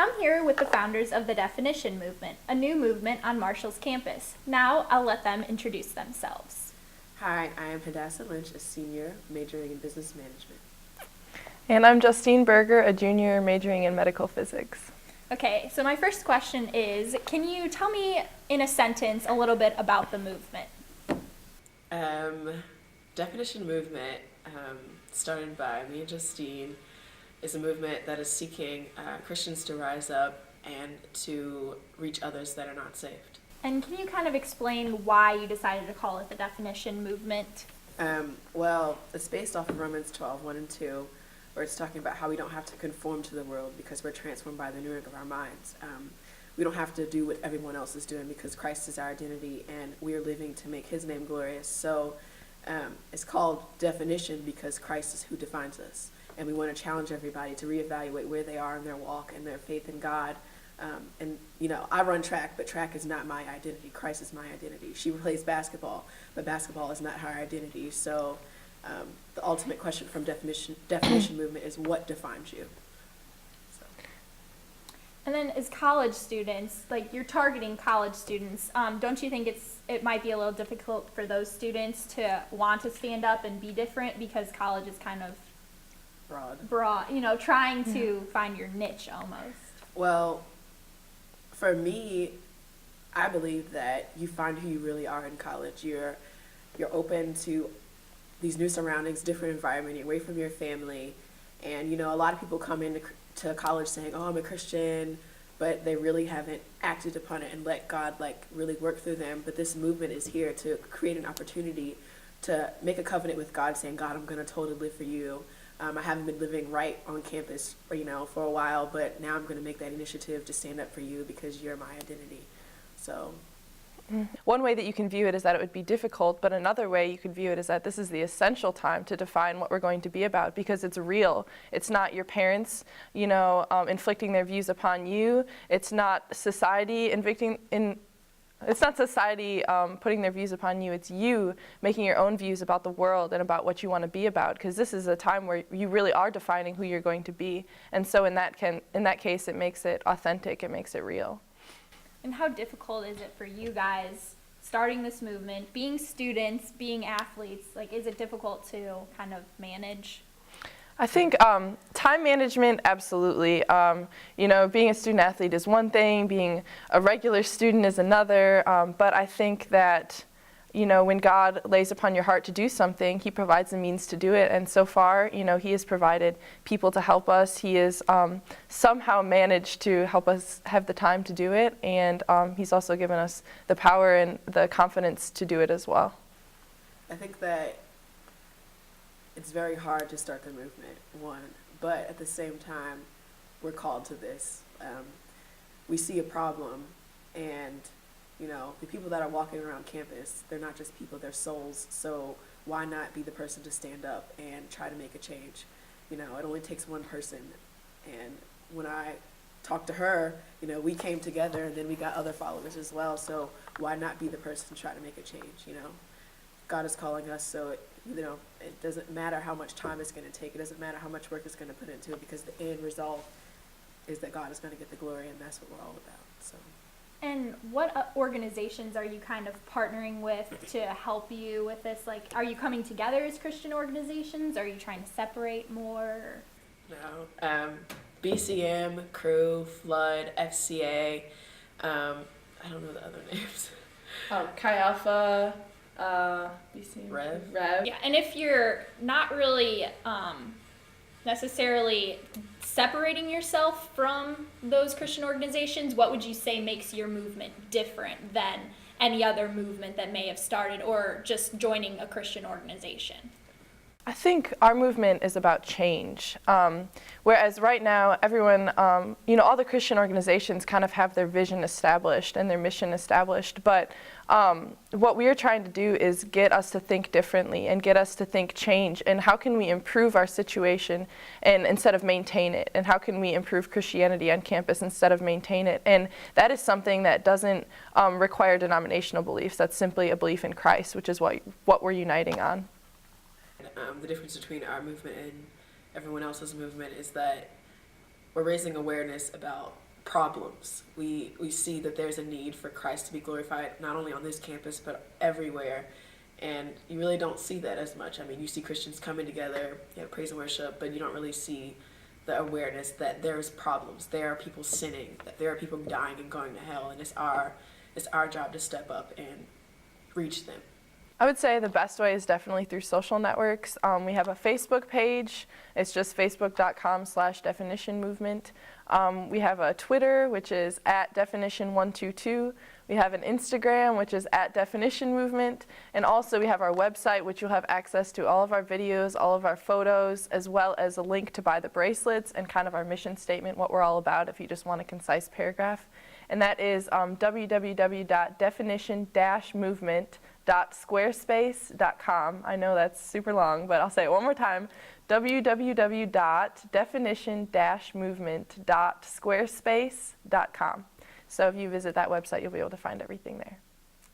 I'm here with the founders of the Definition Movement, a new movement on Marshall's campus. Now I'll let them introduce themselves. Hi, I am Hadassah Lynch, a senior majoring in business management. And I'm Justine Berger, a junior majoring in medical physics. Okay, so my first question is, can you tell me in a sentence a little bit about the movement? Definition Movement, started by me and Justine, is a movement that is seeking Christians to rise up and to reach others that are not saved. And can you kind of explain why you decided to call it the Definition Movement? Well, it's based off of Romans 12, 1 and 2, where it's talking about how we don't have to conform to the world because we're transformed by the renewing of our minds. We don't have to do what everyone else is doing because Christ is our identity and we are living to make his name glorious. So it's called Definition because Christ is who defines us. And we want to challenge everybody to reevaluate where they are in their walk and their faith in God. And, you know, I run track, but track is not my identity. Christ is my identity. She plays basketball, but basketball is not her identity. So the ultimate question from Definition Movement is what defines you? So. And then as college students, like you're targeting college students, don't you think it might be a little difficult for those students to want to stand up and be different because college is kind of broad, you know, trying to find your niche almost? Well, for me, I believe that you find who you really are in college. You're open to these new surroundings, different environment, you're away from your family. And, you know, a lot of people come into college saying, oh, I'm a Christian, but they really haven't acted upon it and let God, like, really work through them. But this movement is here to create an opportunity to make a covenant with God, saying, God, I'm going to totally live for you. I haven't been living right on campus, you know, for a while, but now I'm going to make that initiative to stand up for you because you're my identity. So. One way that you can view it is that it would be difficult, but another way you could view it is that this is the essential time to define what we're going to be about because it's real. It's not your parents, you know, inflicting their views upon you. It's not society putting their views upon you. It's you making your own views about the world and about what you want to be about, because this is a time where you really are defining who you're going to be. And so in that case, it makes it authentic, it makes it real. And how difficult is it for you guys starting this movement, being students, being athletes? Like, is it difficult to kind of manage? I think time management, absolutely. You know, being a student athlete is one thing, being a regular student is another, but I think that, you know, when God lays upon your heart to do something, he provides the means to do it, and so far, you know, he has provided people to help us. He has somehow managed to help us have the time to do it, and he's also given us the power and the confidence to do it as well. I think that it's very hard to start the movement, one, but at the same time, we're called to this. We see a problem, and you know, the people that are walking around campus, they're not just people, they're souls. So why not be the person to stand up and try to make a change? You know, it only takes one person. And when I talked to her, you know, we came together and then we got other followers as well. So why not be the person to try to make a change, you know? God is calling us, so you know, it doesn't matter how much time it's going to take. It doesn't matter how much work it's going to put into it because the end result is that God is going to get the glory, and that's what we're all about. So. And what organizations are you kind of partnering with to help you with this? Like, are you coming together as Christian organizations? Are you trying to separate more? No. BCM, Crew, Flood, FCA. I don't know the other names. Chi Alpha, BCM. Rev. Yeah, and if you're not really necessarily separating yourself from those Christian organizations, what would you say makes your movement different than any other movement that may have started or just joining a Christian organization? I think our movement is about change. Whereas right now, everyone, you know, all the Christian organizations kind of have their vision established and their mission established. But what we are trying to do is get us to think differently and get us to think change. And how can we improve our situation and instead of maintain it? And how can we improve Christianity on campus instead of maintain it? And that is something that doesn't require denominational beliefs. That's simply a belief in Christ, which is what we're uniting on. The difference between our movement and everyone else's movement is that we're raising awareness about problems. We see that there's a need for Christ to be glorified, not only on this campus, but everywhere. And you really don't see that as much. I mean, you see Christians coming together, praise and worship, but you don't really see the awareness that there's problems. There are people sinning, that there are people dying and going to hell, and it's our job to step up and reach them. I would say the best way is definitely through social networks. We have a Facebook page. It's just facebook.com/definitionmovement. We have a Twitter, which is @definition122. We have an Instagram, which is @definitionmovement. And also we have our website, which you'll have access to all of our videos, all of our photos, as well as a link to buy the bracelets and kind of our mission statement, what we're all about, if you just want a concise paragraph. And that is www.definition-movement.squarespace.com. I know that's super long, but I'll say it one more time. www.definition-movement.squarespace.com. So if you visit that website, you'll be able to find everything there.